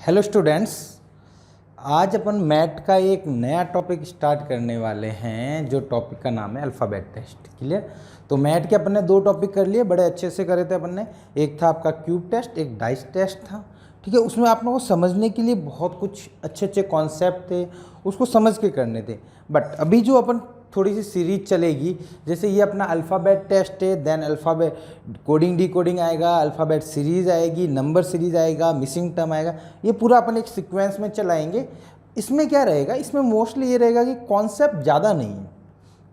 Hello students. आज अपन math का एक नया टॉपिक स्टार्ट करने वाले हैं, जो टॉपिक का नाम है अल्फ़ाबेट टेस्ट। क्लियर? तो मैथ के अपन ने दो टॉपिक कर लिए, बड़े अच्छे से करे थे अपन ने। एक था आपका क्यूब टेस्ट, एक डाइस टेस्ट था। ठीक है, उसमें आप लोगों को समझने के लिए बहुत कुछ अच्छे अच्छे कॉन्सेप्ट थे, उसको समझ के करने थे। बट अभी जो अपन थोड़ी सी सीरीज चलेगी, जैसे ये अपना अल्फ़ाबेट टेस्ट है, then alphabet coding decoding आएगा, अल्फ़ाबेट सीरीज़ आएगी, नंबर सीरीज़ आएगा, मिसिंग टर्म आएगा। ये पूरा अपन एक सीक्वेंस में चलाएंगे। इसमें क्या रहेगा, इसमें मोस्टली ये रहेगा कि कॉन्सेप्ट ज़्यादा नहीं है।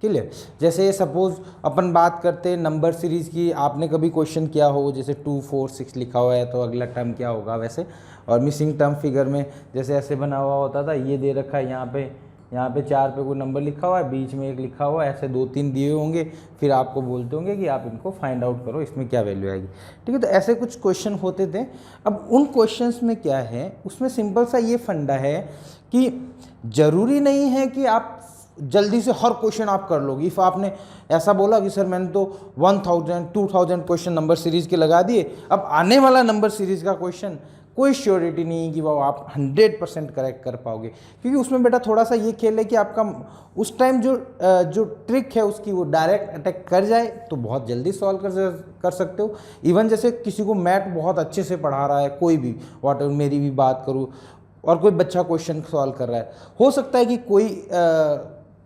क्लियर? जैसे सपोज अपन बात करते हैं नंबर सीरीज़ की, आपने कभी क्वेश्चन किया हो, जैसे 2 4 6 लिखा हुआ है तो अगला टर्म क्या होगा वैसे। और मिसिंग टर्म फिगर में जैसे ऐसे बना हुआ होता था, ये दे रखा है यहाँ पे 4 पे कोई नंबर लिखा हुआ है, बीच में 1 लिखा हुआ है, ऐसे 2 3 दिए होंगे, फिर आपको बोलते होंगे कि आप इनको फाइंड आउट करो, इसमें क्या वैल्यू आएगी। ठीक है, तो ऐसे कुछ क्वेश्चन होते थे। अब उन क्वेश्चंस में क्या है, उसमें सिंपल सा ये फंडा है कि ज़रूरी नहीं है कि आप जल्दी से हर क्वेश्चन आप कर लोगे। इफ़ आपने ऐसा बोला कि सर मैंने तो 1000 2000 क्वेश्चन नंबर सीरीज़ के लगा दिए, अब आने वाला नंबर सीरीज़ का क्वेश्चन कोई श्योरिटी नहीं है कि वो आप 100% करेक्ट कर पाओगे, क्योंकि उसमें बेटा थोड़ा सा ये खेल है कि आपका उस टाइम जो ट्रिक है उसकी, वो डायरेक्ट अटैक कर जाए तो बहुत जल्दी सॉल्व कर सकते हो। इवन जैसे किसी को मैथ बहुत अच्छे से पढ़ा रहा है, कोई भी वॉट एवर, मेरी भी बात करूँ, और कोई बच्चा क्वेश्चन सॉल्व कर रहा है, हो सकता है कि कोई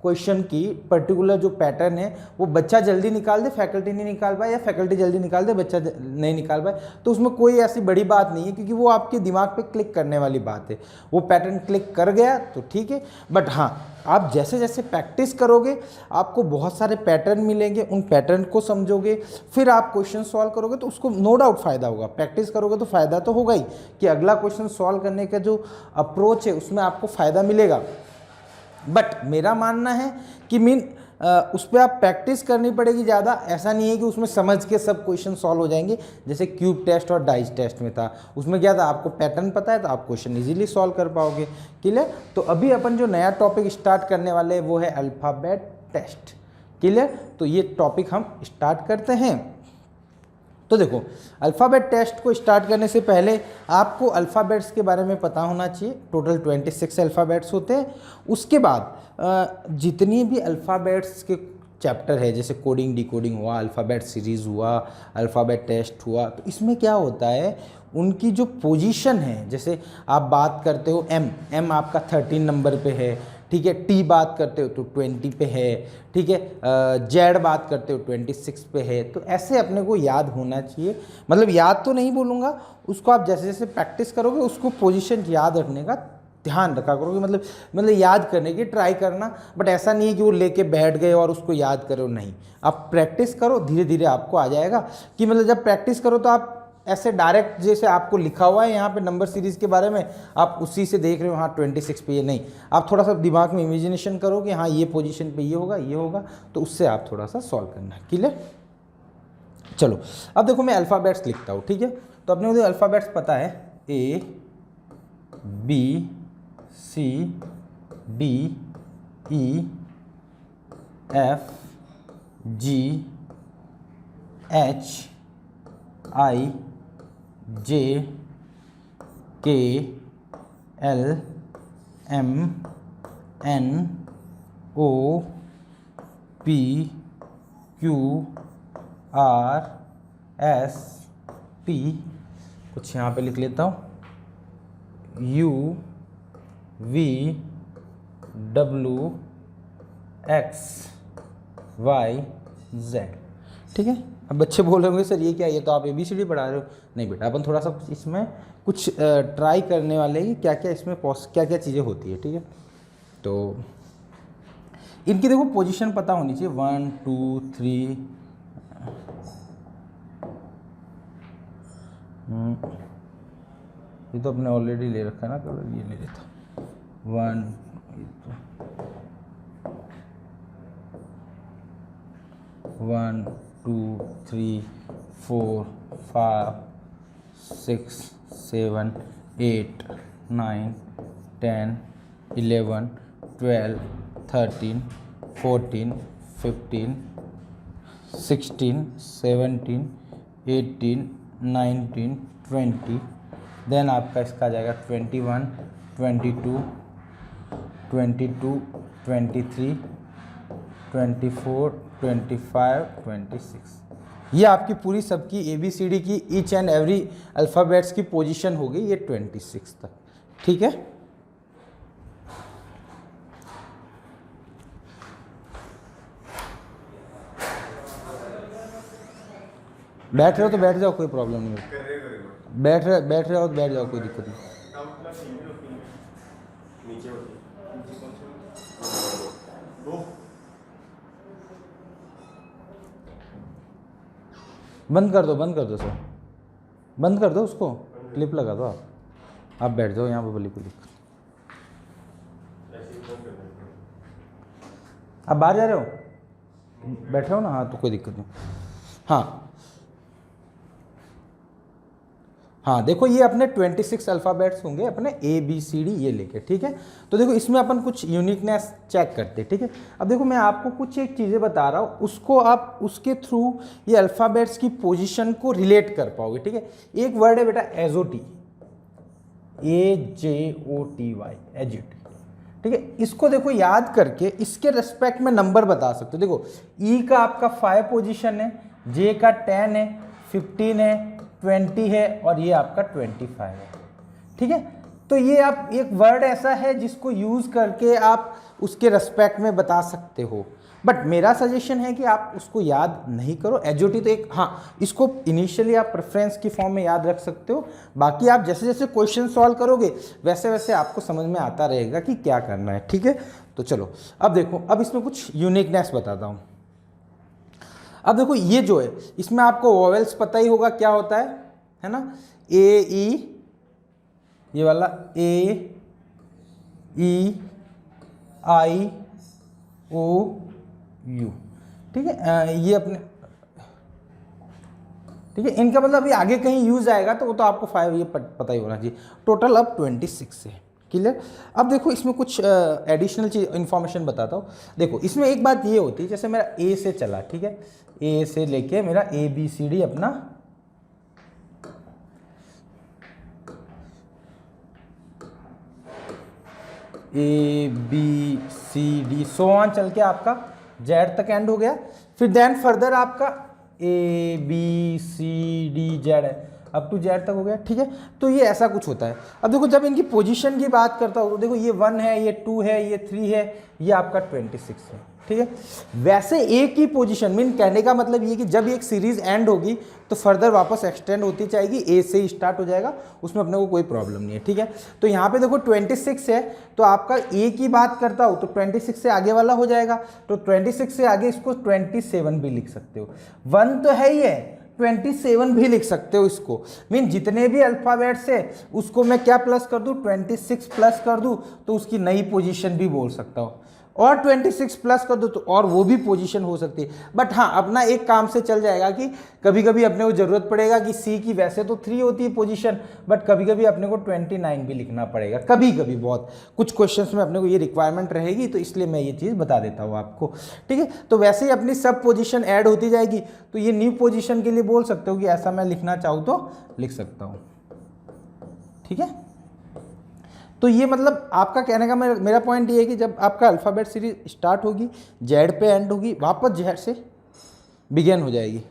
क्वेश्चन की पर्टिकुलर जो पैटर्न है वो बच्चा जल्दी निकाल दे, फैकल्टी नहीं निकाल पाए, या फैकल्टी जल्दी निकाल दे, बच्चा नहीं निकाल पाए। तो उसमें कोई ऐसी बड़ी बात नहीं है, क्योंकि वो आपके दिमाग पे क्लिक करने वाली बात है। वो पैटर्न क्लिक कर गया तो ठीक है। बट हाँ, आप जैसे जैसे प्रैक्टिस करोगे आपको बहुत सारे पैटर्न मिलेंगे, उन पैटर्न को समझोगे, फिर आप क्वेश्चन सॉल्व करोगे तो उसको नो डाउट फ़ायदा होगा। प्रैक्टिस करोगे तो फ़ायदा तो होगा ही, कि अगला क्वेश्चन सॉल्व करने का जो अप्रोच है उसमें आपको फ़ायदा मिलेगा। बट मेरा मानना है कि उस पर आप प्रैक्टिस करनी पड़ेगी ज़्यादा। ऐसा नहीं है कि उसमें समझ के सब क्वेश्चन सॉल्व हो जाएंगे। जैसे क्यूब टेस्ट और डाइस टेस्ट में था, उसमें क्या था, आपको पैटर्न पता है तो आप क्वेश्चन इजीली सॉल्व कर पाओगे। क्लियर? तो अभी अपन जो नया टॉपिक स्टार्ट करने वाले हैं वो है अल्फ़ाबेट टेस्ट। क्लियर? तो ये टॉपिक हम स्टार्ट करते हैं। तो देखो, अल्फ़ाबेट टेस्ट को स्टार्ट करने से पहले आपको अल्फ़ाबेट्स के बारे में पता होना चाहिए। टोटल 26 अल्फ़ाबेट्स होते हैं। उसके बाद जितनी भी अल्फ़ाबेट्स के चैप्टर है, जैसे कोडिंग डी कोडिंग हुआ, अल्फ़ाबेट सीरीज़ हुआ, अल्फ़ाबेट टेस्ट हुआ, तो इसमें क्या होता है, उनकी जो पोजीशन है, जैसे आप बात करते हो एम आपका 13 नंबर पे है, ठीक है, टी बात करते हो तो 20 पे है, ठीक है, जेड बात करते हो 26 पे है। तो ऐसे अपने को याद होना चाहिए। मतलब याद तो नहीं बोलूँगा, उसको आप जैसे जैसे प्रैक्टिस करोगे उसको पोजीशन याद रखने का ध्यान रखा करोगे। मतलब याद करने की ट्राई करना। बट ऐसा नहीं है कि वो लेके बैठ गए और उसको याद करो, नहीं। आप प्रैक्टिस करो, धीरे धीरे आपको आ जाएगा। कि मतलब जब प्रैक्टिस करो तो आप ऐसे डायरेक्ट, जैसे आपको लिखा हुआ है यहाँ पे नंबर सीरीज़ के बारे में, आप उसी से देख रहे हो, हाँ 26 पे ये नहीं, आप थोड़ा सा दिमाग में इमेजिनेशन करो कि हाँ ये पोजीशन पे ये होगा, तो उससे आप थोड़ा सा सॉल्व करना है। क्लियर? चलो, अब देखो मैं अल्फ़ाबेट्स लिखता हूँ। ठीक है, तो अपने को अल्फ़ाबेट्स पता है, A B C D E F G H I J K L M N O P Q R S T, कुछ यहाँ पे लिख लेता हूँ, U V W X Y Z। ठीक है? अब बच्चे बोल रहे होंगे सर ये क्या, ये तो आप ABCD पढ़ा रहे हो। नहीं बेटा, अपन थोड़ा सा इसमें कुछ ट्राई करने वाले हैं कि क्या क्या इसमें क्या क्या चीज़ें होती है। ठीक है, तो इनकी देखो पोजीशन पता होनी चाहिए, 1 2 3। ये तो अपने ऑलरेडी ले रखा है ना कलर, ये ले लेता 1 1 2 3 4 5 6 7 8 9 10 11 12 13 14 15 16 17 18 19 20 देन आपका इसका आ जाएगा 21, 22, 22, 23, 24, 25, 26। ये आपकी पूरी सबकी ABCD की ईच एंड एवरी अल्फ़ाबेट्स की पोजीशन हो गई ये 26 तक। ठीक है, बैठ रहे हो तो बैठ जाओ, कोई प्रॉब्लम नहीं है। बैठ रहे हो तो बैठ जाओ, कोई दिक्कत नहीं। बंद कर दो सर, बंद कर दो उसको, क्लिप लगा दो आप बैठ जाओ यहाँ पे, बोली कोई दिक्कत। आप बाहर जा रहे हो, बैठ रहे हो ना, हाँ तो कोई दिक्कत नहीं। हाँ देखो ये अपने 26 अल्फ़ाबेट्स होंगे अपने ABCD ये लेके। ठीक है, तो देखो इसमें अपन कुछ यूनिकनेस चेक करते हैं। ठीक है, अब देखो मैं आपको कुछ एक चीज़ें बता रहा हूँ, उसको आप उसके थ्रू ये अल्फ़ाबेट्स की पोजीशन को रिलेट कर पाओगे। ठीक है, एक वर्ड है बेटा एजोटी, AJOTY, एजिट। ठीक है, इसको देखो याद करके इसके रेस्पेक्ट में नंबर बता सकते हो। देखो E का आपका 5 पोजीशन है, J का 10 है, 15 है, 20 है और ये आपका 25 है। ठीक है, तो ये आप एक वर्ड ऐसा है जिसको यूज करके आप उसके रेस्पेक्ट में बता सकते हो, बट मेरा सजेशन है कि आप उसको याद नहीं करो। एजोटी तो एक, हाँ इसको इनिशियली आप प्रेफरेंस की फॉर्म में याद रख सकते हो, बाकी आप जैसे जैसे क्वेश्चन सॉल्व करोगे वैसे वैसे आपको समझ में आता रहेगा कि क्या करना है। ठीक है, तो चलो अब देखो, अब इसमें कुछ यूनिकनेस बताता हूँ। अब देखो ये जो है इसमें आपको वोवेल्स पता ही होगा क्या होता है ना, AE, ये वाला A, E, I, O, U। ठीक है, ये अपने, ठीक है, इनका मतलब अभी आगे कहीं यूज आएगा तो वो तो आपको 5 ये पता ही होना चाहिए। टोटल अब 26 है। क्लियर, अब देखो इसमें कुछ एडिशनल चीज इन्फॉर्मेशन बताता हूँ। देखो इसमें एक बात ये होती है, जैसे मेरा A से चला, ठीक है, A से लेके मेरा ABCD अपना ABCD सो ऑन चल के आपका Z तक एंड हो गया, फिर देन फर्दर आपका ABCD Z है, अप टू Z तक हो गया। ठीक है, तो ये ऐसा कुछ होता है। अब देखो जब इनकी पोजीशन की बात करता हूँ तो देखो ये 1 है, ये 2 है, ये 3 है, ये आपका 26 है। ठीक है, वैसे एक ही पोजीशन मीन कहने का मतलब ये कि जब एक सीरीज एंड होगी तो फर्दर वापस एक्सटेंड होती जाएगी, A से ही स्टार्ट हो जाएगा, उसमें अपने को कोई प्रॉब्लम नहीं है। ठीक है, तो यहाँ पे देखो 26 है तो आपका A की बात करता हूँ तो 26 से आगे वाला हो जाएगा, तो 26 से आगे इसको 27 भी लिख सकते हो। 1 तो है ही है, 27 भी लिख सकते हो इसको, मीन जितने भी अल्फ़ाबेट्स है उसको मैं क्या प्लस कर दूँ, 26 प्लस कर दूँ तो उसकी नई पोजीशन भी बोल सकता हूँ, और 26 प्लस कर दो तो और वो भी पोजीशन हो सकती है। बट हाँ अपना एक काम से चल जाएगा कि कभी कभी अपने को ज़रूरत पड़ेगा कि C की वैसे तो 3 होती है पोजीशन, बट कभी कभी अपने को 29 भी लिखना पड़ेगा, कभी कभी बहुत कुछ क्वेश्चंस में अपने को ये रिक्वायरमेंट रहेगी, तो इसलिए मैं ये चीज़ बता देता हूँ आपको। ठीक है, तो वैसे ही अपनी सब पोजीशन ऐड होती जाएगी, तो ये न्यू पोजीशन के लिए बोल सकते हो कि ऐसा मैं लिखना चाहूँ तो लिख सकता हूँ। ठीक है, तो ये मतलब आपका कहने का मेरा पॉइंट ये है कि जब आपका अल्फ़ाबेट सीरीज स्टार्ट होगी, Z पे एंड होगी, वापस Z से बिगिन हो जाएगी।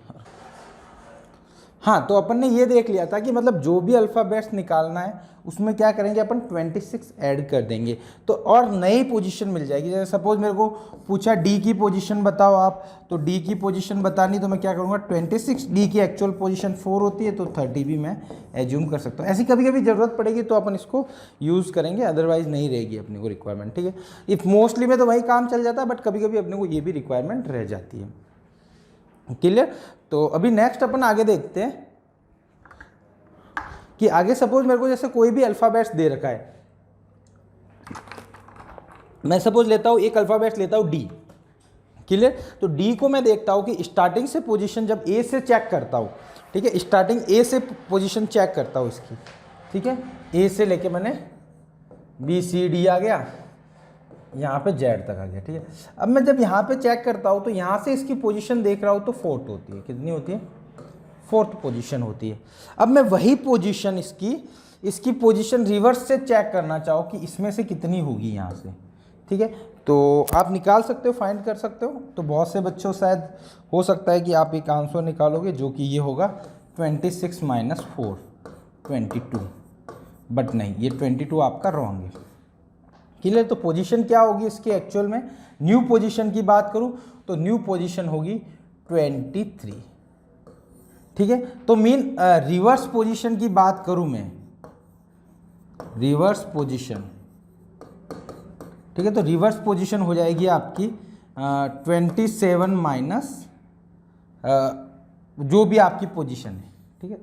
हाँ, तो अपन ने ये देख लिया था कि मतलब जो भी अल्फ़ाबेट्स निकालना है उसमें क्या करेंगे अपन 26 ऐड कर देंगे तो और नई पोजीशन मिल जाएगी। जैसे सपोज मेरे को पूछा D की पोजीशन बताओ आप, तो D की पोजीशन बतानी तो मैं क्या करूँगा 26, D की एक्चुअल पोजीशन 4 होती है तो 30 भी मैं एज्यूम कर सकता हूँ। ऐसी कभी कभी ज़रूरत पड़ेगी तो अपन इसको यूज़ करेंगे, अदरवाइज नहीं रहेगी अपने को रिक्वायरमेंट। ठीक है, इफ मोस्टली में तो वही काम चल जाता है, बट कभी कभी अपने को ये भी रिक्वायरमेंट रह जाती है। क्लियर, तो अभी नेक्स्ट अपन आगे देखते हैं कि आगे सपोज मेरे को जैसे कोई भी अल्फ़ाबेट्स दे रखा है, मैं सपोज लेता हूँ एक अल्फ़ाबेट्स लेता हूँ D। क्लियर, तो D को मैं देखता हूँ कि स्टार्टिंग से पोजीशन जब A से चेक करता हूँ, ठीक है, स्टार्टिंग A से पोजीशन चेक करता हूँ इसकी। ठीक है, A से लेके मैंने BCD आ गया, यहाँ पे Z तक आ गया। ठीक है, अब मैं जब यहाँ पे चेक करता हूँ तो यहाँ से इसकी पोजीशन देख रहा हूँ तो 4th होती है। कितनी होती है, 4th पोजीशन होती है। अब मैं वही पोजीशन इसकी इसकी पोजीशन रिवर्स से चेक करना चाहो कि इसमें से कितनी होगी यहाँ से, ठीक है, तो आप निकाल सकते हो, फाइंड कर सकते हो। तो बहुत से बच्चों शायद हो सकता है कि आप एक आंसर निकालोगे जो कि ये होगा 26 माइनस 4 22, बट नहीं, ये 22 आपका रॉन्ग है। क्लियर? तो पोजीशन क्या होगी इसकी एक्चुअल में, न्यू पोजीशन की बात करूं तो न्यू पोजीशन होगी 23, ठीक है। तो मीन रिवर्स पोजीशन की बात करूं मैं, रिवर्स पोजीशन, ठीक है, तो रिवर्स पोजीशन हो जाएगी आपकी 27 माइनस जो भी आपकी पोजीशन है, ठीक है,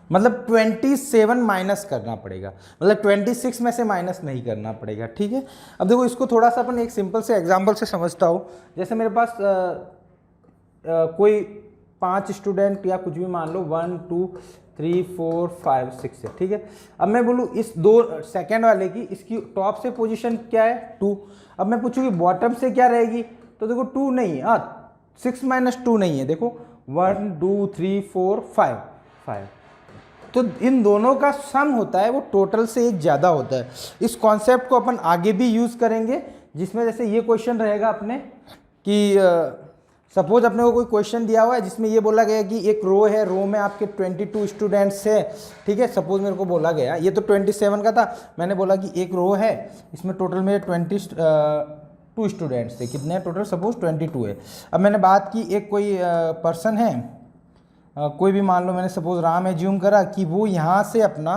मतलब 27 माइनस करना पड़ेगा, मतलब 26 में से माइनस नहीं करना पड़ेगा, ठीक है। अब देखो इसको थोड़ा सा अपन एक सिंपल से एग्जांपल से समझता हूँ। जैसे मेरे पास कोई 5 स्टूडेंट या कुछ भी मान लो 1 2 3 4 5 6 है, ठीक है। अब मैं बोलूँ इस 2 सेकेंड वाले की, इसकी टॉप से पोजीशन क्या है 2। अब मैं पूछूँ कि बॉटम से क्या रहेगी, तो देखो 2 नहीं है, 6 माइनस 2 नहीं है, देखो 1 2 3 4 5। तो इन दोनों का सम होता है वो टोटल से एक ज़्यादा होता है। इस कॉन्सेप्ट को अपन आगे भी यूज़ करेंगे, जिसमें जैसे ये क्वेश्चन रहेगा अपने कि सपोज अपने को कोई क्वेश्चन दिया हुआ है जिसमें ये बोला गया कि एक रो है, रो में आपके 22 स्टूडेंट्स है, ठीक है। सपोज मेरे को बोला गया, ये तो 27 का था, मैंने बोला कि एक रो है, इसमें टोटल मेरे 22 स्टूडेंट्स थे, कितने हैं टोटल, सपोज 22 है। अब मैंने बात की एक कोई पर्सन है, कोई भी मान लो, मैंने सपोज राम एज्यूम करा कि वो यहाँ से अपना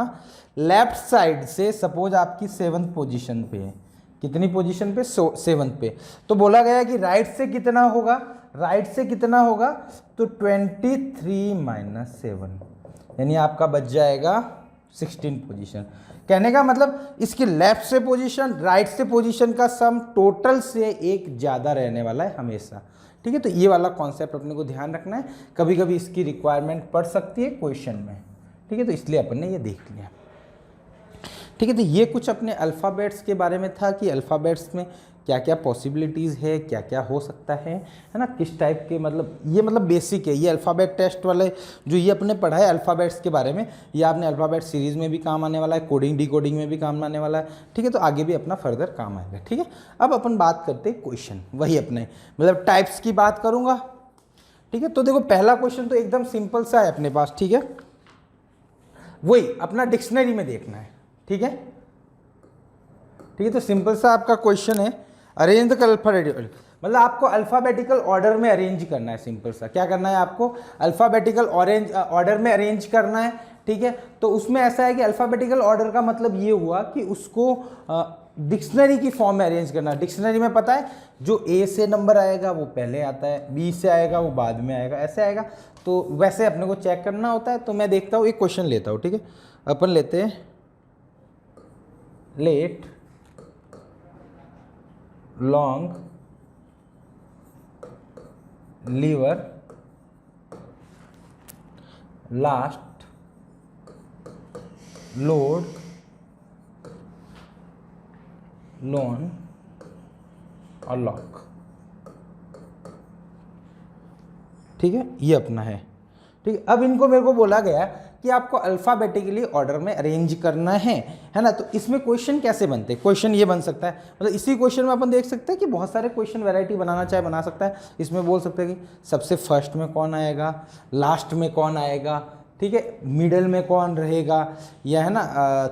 लेफ्ट साइड से सपोज आपकी 7th पोजीशन पे है, कितनी पोजीशन पे, 7th पे। तो बोला गया कि राइट से कितना होगा, राइट से कितना होगा, तो 23 माइनस 7, यानी आपका बच जाएगा 16 पोजीशन। कहने का मतलब इसकी लेफ्ट से पोजीशन, राइट से पोजीशन का सम टोटल से एक ज़्यादा रहने वाला है हमेशा, ठीक है। तो ये वाला कॉन्सेप्ट अपने को ध्यान रखना है, कभी कभी इसकी रिक्वायरमेंट पड़ सकती है क्वेश्चन में, ठीक है, तो इसलिए अपन ने ये देख लिया, ठीक है। तो ये कुछ अपने अल्फ़ाबेट्स के बारे में था कि अल्फ़ाबेट्स में क्या क्या पॉसिबिलिटीज़ है, क्या क्या हो सकता है ना, किस टाइप के, मतलब ये मतलब बेसिक है, ये अल्फ़ाबेट टेस्ट वाले जो ये अपने पढ़ा है अल्फ़ाबेट्स के बारे में, ये आपने अल्फ़ाबेट सीरीज़ में भी काम आने वाला है, कोडिंग डिकोडिंग में भी काम आने वाला है, ठीक है। तो आगे भी अपना फर्दर काम आएगा, ठीक है। अब अपन बात करते हैं क्वेश्चन, वही अपने मतलब टाइप्स की बात करूँगा, ठीक है। तो देखो पहला क्वेश्चन तो एकदम सिंपल सा है अपने पास, ठीक है, वही अपना डिक्शनरी में देखना है, ठीक है, ठीक है। तो सिंपल सा आपका क्वेश्चन है, अरेंज द अल्फाबेटिकल, मतलब आपको अल्फ़ाबेटिकल ऑर्डर में अरेंज करना है, सिंपल सा क्या करना है आपको, अल्फ़ाबेटिकल ऑर्डर में अरेंज करना है, ठीक है। तो उसमें ऐसा है कि अल्फ़ाबेटिकल ऑर्डर का मतलब ये हुआ कि उसको डिक्शनरी की फॉर्म में अरेंज करना। डिक्शनरी में पता है जो ए से नंबर आएगा वो पहले आता है, बी से आएगा वो बाद में आएगा, ऐसे आएगा। तो वैसे अपने को चेक करना होता है। तो मैं देखता हूँ एक क्वेश्चन लेता हूँ, ठीक है। अपन लेते हैं let long lever last load loan और लॉक, ठीक है, ये अपना है, ठीक है। अब इनको मेरे को बोला गया कि आपको अल्फ़ाबेटिकली ऑर्डर में अरेंज करना है ना। तो इसमें क्वेश्चन कैसे बनते हैं, क्वेश्चन ये बन सकता है, मतलब इसी क्वेश्चन में अपन देख सकते हैं कि बहुत सारे क्वेश्चन वैरायटी बनाना चाहे बना सकता है। इसमें बोल सकते हैं कि सबसे फर्स्ट में कौन आएगा, लास्ट में कौन आएगा, ठीक है, मिडल में कौन रहेगा, या है ना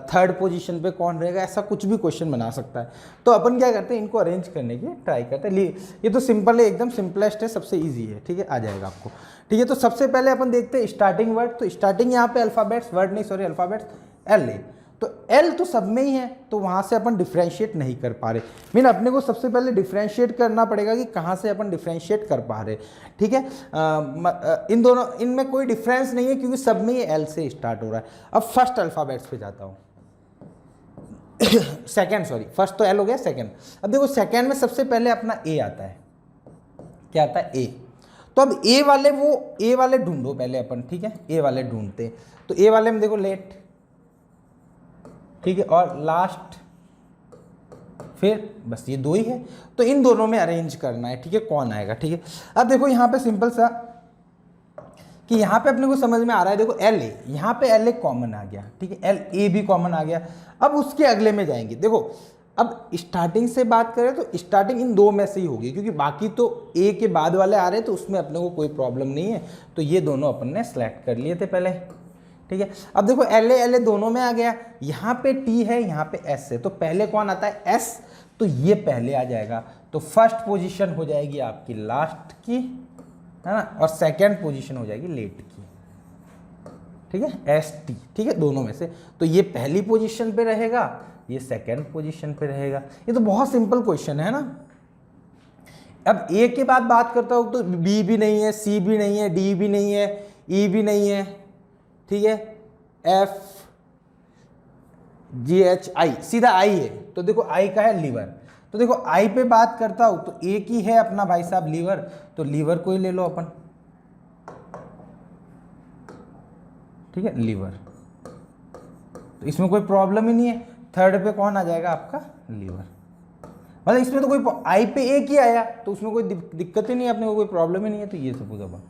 थर्ड पोजीशन पे कौन रहेगा, ऐसा कुछ भी क्वेश्चन बना सकता है। तो अपन क्या करते हैं, इनको अरेंज करने की ट्राई करते हैं। ये तो सिंपल है, एकदम सिंपलेस्ट है, सबसे ईजी है, ठीक है, आ जाएगा आपको, ठीक है। तो सबसे पहले अपन देखते हैं स्टार्टिंग वर्ड। तो स्टार्टिंग यहाँ पे अल्फ़ाबेट्स, वर्ड नहीं सॉरी अल्फ़ाबेट्स एल है, तो एल तो सब में ही है, तो वहाँ से अपन डिफ्रेंशिएट नहीं कर पा रहे। मीन अपने को सबसे पहले डिफ्रेंशिएट करना पड़ेगा कि कहाँ से अपन डिफ्रेंशिएट कर पा रहे, ठीक है। इन दोनों, इनमें कोई डिफरेंस नहीं है क्योंकि सब में ये एल से स्टार्ट हो रहा है। अब फर्स्ट अल्फ़ाबेट्स पे जाता हूँ सेकेंड सॉरी, फर्स्ट तो एल हो गया, सेकेंड। अब देखो सेकेंड में सबसे पहले अपना ए आता है, क्या आता है, ए। तो अब ए वाले ढूंढो पहले अपन, ठीक है, ए वाले ढूंढते। तो ए वाले में देखो लेट, ठीक है, और लास्ट, फिर बस ये दो ही है। तो इन दोनों में अरेंज करना है, ठीक है, कौन आएगा, ठीक है। अब देखो यहाँ पे सिंपल सा कि यहाँ पे अपने को समझ में आ रहा है, देखो एल ए, यहाँ पे एल ए कॉमन आ गया, ठीक है, एल ए भी कॉमन आ गया। अब उसके अगले में जाएंगे, देखो अब स्टार्टिंग से बात करें तो स्टार्टिंग इन दो में से ही होगी, क्योंकि बाकी तो ए के बाद वाले आ रहे हैं तो उसमें अपने को कोई प्रॉब्लम नहीं है, तो ये दोनों अपन ने सेलेक्ट कर लिए थे पहले, ठीक है। अब देखो एल ए दोनों में आ गया, यहाँ पे टी है, यहाँ पे एस है, तो पहले कौन आता है, एस, तो ये पहले आ जाएगा, तो फर्स्ट पोजीशन हो जाएगी आपकी लास्ट की, है ना, और सेकंड पोजीशन हो जाएगी लेट की, ठीक है, एस टी, ठीक है, दोनों में से। तो ये पहली पोजीशन पे रहेगा, ये सेकंड पोजीशन पे रहेगा। ये तो बहुत सिंपल क्वेश्चन है ना। अब ए के बाद बात करता हूँ तो बी भी नहीं है, सी भी नहीं है, डी भी नहीं है, ई भी नहीं है, ठीक है, एफ जी एच आई, सीधा आई है, तो देखो आई का है लीवर, तो देखो आई पे बात करता हूं तो एक ही है अपना भाई साहब लीवर, तो लीवर को ही ले लो अपन, ठीक है, लीवर, तो इसमें कोई प्रॉब्लम ही नहीं है। थर्ड पे कौन आ जाएगा आपका, लीवर, मतलब इसमें तो कोई, आई पे एक ही आया तो उसमें कोई दिक्कत ही नहीं है, अपने को कोई प्रॉब्लम ही नहीं है, तो ये सपोज अपन।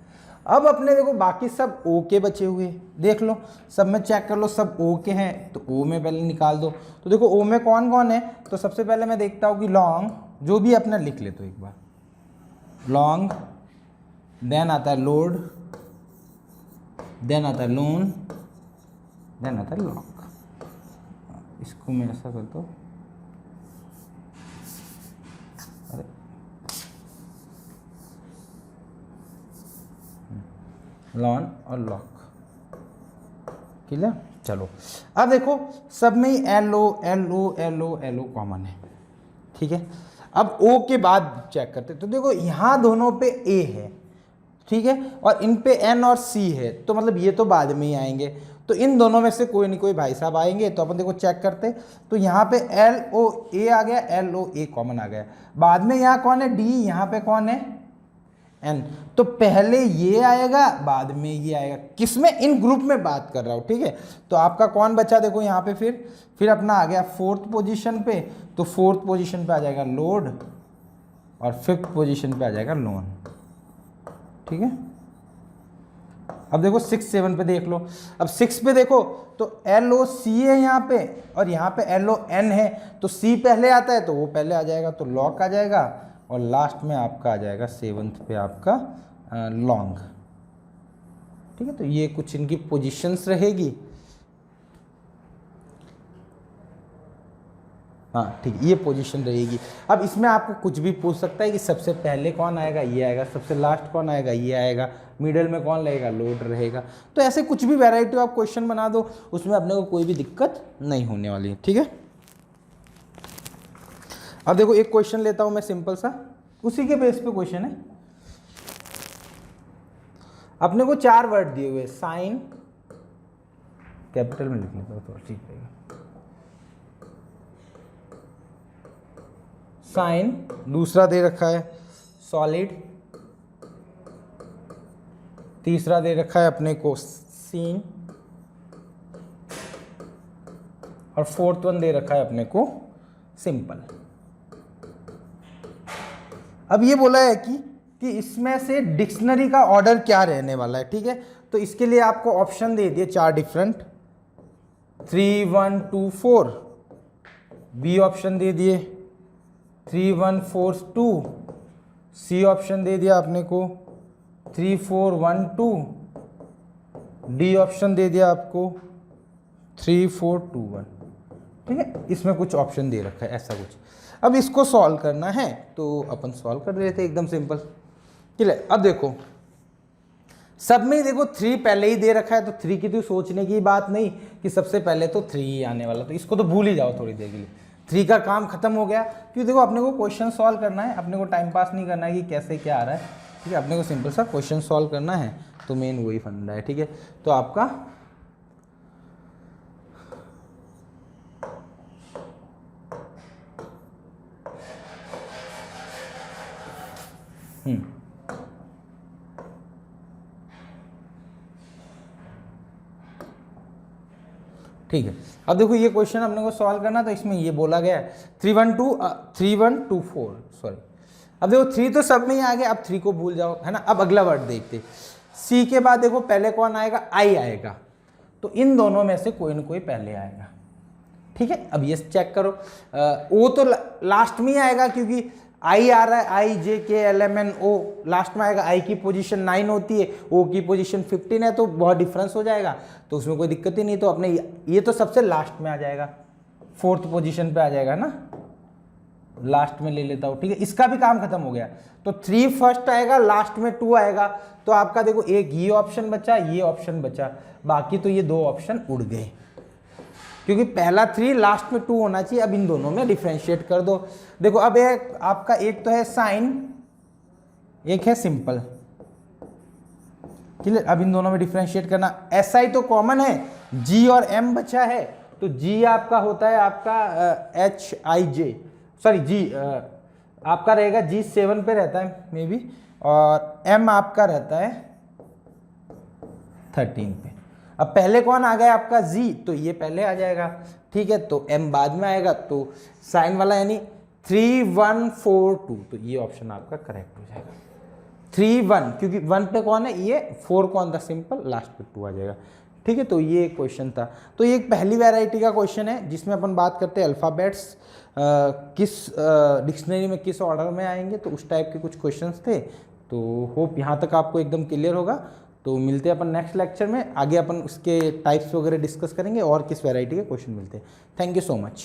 अब अपने देखो बाकी सब ओ के बचे हुए, देख लो सब में चेक कर लो, सब ओ के हैं, तो ओ में पहले निकाल दो। तो देखो ओ में कौन कौन है, तो सबसे पहले मैं देखता हूँ कि लॉन्ग, जो भी अपना लिख ले तो एक बार, लॉन्ग, देन आता है लोड, देन आता है लोन, देन आता है लॉन्ग। इसको मैं ऐसा करता हूँ, अरे लॉन और लॉक, क्लियर। चलो अब देखो सब में ही L O L O L O L O common है, ठीक है। अब ओ के बाद चेक करते, तो देखो यहाँ दोनों पे ए है, ठीक है, और इन पे एन और सी है, तो मतलब ये तो बाद में ही आएंगे, तो इन दोनों में से कोई नहीं कोई भाई साहब आएंगे, तो अपन देखो चेक करते, तो यहाँ पे एल ओ ए आ गया, एल ओ ए कॉमन आ गया, बाद में यहाँ कौन है, डी, यहाँ पे कौन है, एन, तो पहले ये आएगा बाद में ये आएगा, किसमें, इन ग्रुप में बात कर रहा हूँ, ठीक है। तो आपका कौन बचा, देखो यहाँ पे फिर अपना आ गया फोर्थ पोजीशन पे, तो फोर्थ पोजीशन पे आ जाएगा लोड, और फिफ्थ पोजीशन पे आ जाएगा लोन, ठीक है। अब देखो 6 7 पे देख लो, अब 6 पे देखो तो एल ओ सी है यहाँ पे, और यहाँ पे एल ओ एन है, तो सी पहले आता है तो वो पहले आ जाएगा, तो लॉक आ जाएगा, और लास्ट में आपका आ जाएगा 7th पे आपका लॉन्ग, ठीक है। तो ये कुछ इनकी पोजीशंस रहेगी, हाँ ठीक है, ये पोजीशन रहेगी। अब इसमें आपको कुछ भी पूछ सकता है कि सबसे पहले कौन आएगा, ये आएगा, सबसे लास्ट कौन आएगा, ये आएगा, मिडल में कौन रहेगा, लोड रहेगा, तो ऐसे कुछ भी वैरायटी आप क्वेश्चन बना दो, उसमें अपने को कोई भी दिक्कत नहीं होने वाली है, ठीक है। अब देखो एक क्वेश्चन लेता हूं मैं सिंपल सा, उसी के बेस पे क्वेश्चन है। अपने को 4 वर्ड दिए हुए, साइन, कैपिटल में लिख लेता हूं तो ठीक रहेगा, साइन, दूसरा दे रखा है सॉलिड, तीसरा दे रखा है अपने को सीन, और फोर्थ वन दे रखा है अपने को सिंपल। अब ये बोला है कि इसमें से डिक्शनरी का ऑर्डर क्या रहने वाला है, ठीक है। तो इसके लिए आपको ऑप्शन दे दिए 4 डिफरेंट, 3 1 2 4, बी ऑप्शन दे दिए 3 1 4 2, सी ऑप्शन दे दिया आपने को 3 4 1 2, डी ऑप्शन दे दिया आपको 3 4 2 1, ठीक है। इसमें कुछ ऑप्शन दे रखा है ऐसा कुछ। अब इसको सॉल्व करना है तो अपन सॉल्व कर रहे थे, एकदम सिंपल, क्लियर। अब देखो सब में ही देखो 3 पहले ही दे रखा है, तो 3 की तो सोचने की बात नहीं कि सबसे पहले तो 3 ही आने वाला, तो इसको तो भूल ही जाओ थोड़ी देर के लिए, 3 का काम खत्म हो गया। क्योंकि देखो अपने को क्वेश्चन सॉल्व करना है, अपने को टाइम पास नहीं करना है कि कैसे क्या आ रहा है, ठीक है, अपने को सिंपल सा क्वेश्चन सॉल्व करना है, तो मेन वही फंडा है, ठीक है। तो आपका ठीक है। अब देखो ये क्वेश्चन अपने को सॉल्व करना, तो इसमें ये बोला गया है 3 1 2 4, सॉरी। अब देखो 3 तो सब में ही आ गया, अब 3 को भूल जाओ, है ना। अब अगला वर्ड देखते, सी के बाद देखो पहले कौन आएगा, आई आएगा, तो इन दोनों में से कोई ना कोई पहले आएगा। ठीक है, अब ये चेक करो, ओ तो लास्ट में ही आएगा क्योंकि आई आ रहा है, I J K L M N O last में आएगा। आई की पोजीशन 9 होती है, ओ की पोजीशन 15 है, तो बहुत डिफरेंस हो जाएगा, तो उसमें कोई दिक्कत ही नहीं। तो अपने ये तो सबसे लास्ट में आ जाएगा, 4th पोजीशन पे आ जाएगा ना, लास्ट में ले लेता हूँ। ठीक है, इसका भी काम खत्म हो गया। तो 3 फर्स्ट आएगा, लास्ट में 2 आएगा, तो आपका देखो एक ये ऑप्शन बचा, ये ऑप्शन बचा, बाकी तो ये 2 ऑप्शन उड़ गए, क्योंकि पहला 3 लास्ट में 2 होना चाहिए। अब इन दोनों में डिफरेंशिएट कर दो। देखो अब एक आपका एक तो है साइन, एक है सिंपल, क्लियर। अब इन दोनों में डिफरेंशिएट करना, एस आई तो कॉमन है, जी और एम बचा है, तो जी आपका होता है आपका एच आई जे, सॉरी जी आपका रहेगा जी 7 पे रहता है मे बी, और एम आपका रहता है 13 पे। अब पहले कौन आ गया आपका जी, तो ये पहले आ जाएगा। ठीक है, तो एम बाद में आएगा, तो साइन वाला यानी 3 1 4 2, तो ये ऑप्शन आपका करेक्ट हो जाएगा। 3 1 क्योंकि 1 पे कौन है, ये 4 कौन था, सिंपल, लास्ट पे 2 आ जाएगा। ठीक है, तो ये क्वेश्चन था। तो ये एक पहली वैरायटी का क्वेश्चन है जिसमें अपन बात करते हैं अल्फ़ाबेट्स किस डिक्शनरी में किस ऑर्डर में आएंगे, तो उस टाइप के कुछ क्वेश्चंस थे। तो होप यहाँ तक आपको एकदम क्लियर होगा। तो मिलते हैं अपन नेक्स्ट लेक्चर में, आगे अपन उसके टाइप्स वगैरह डिस्कस करेंगे और किस वैरायटी के क्वेश्चन मिलते हैं। Thank you so much.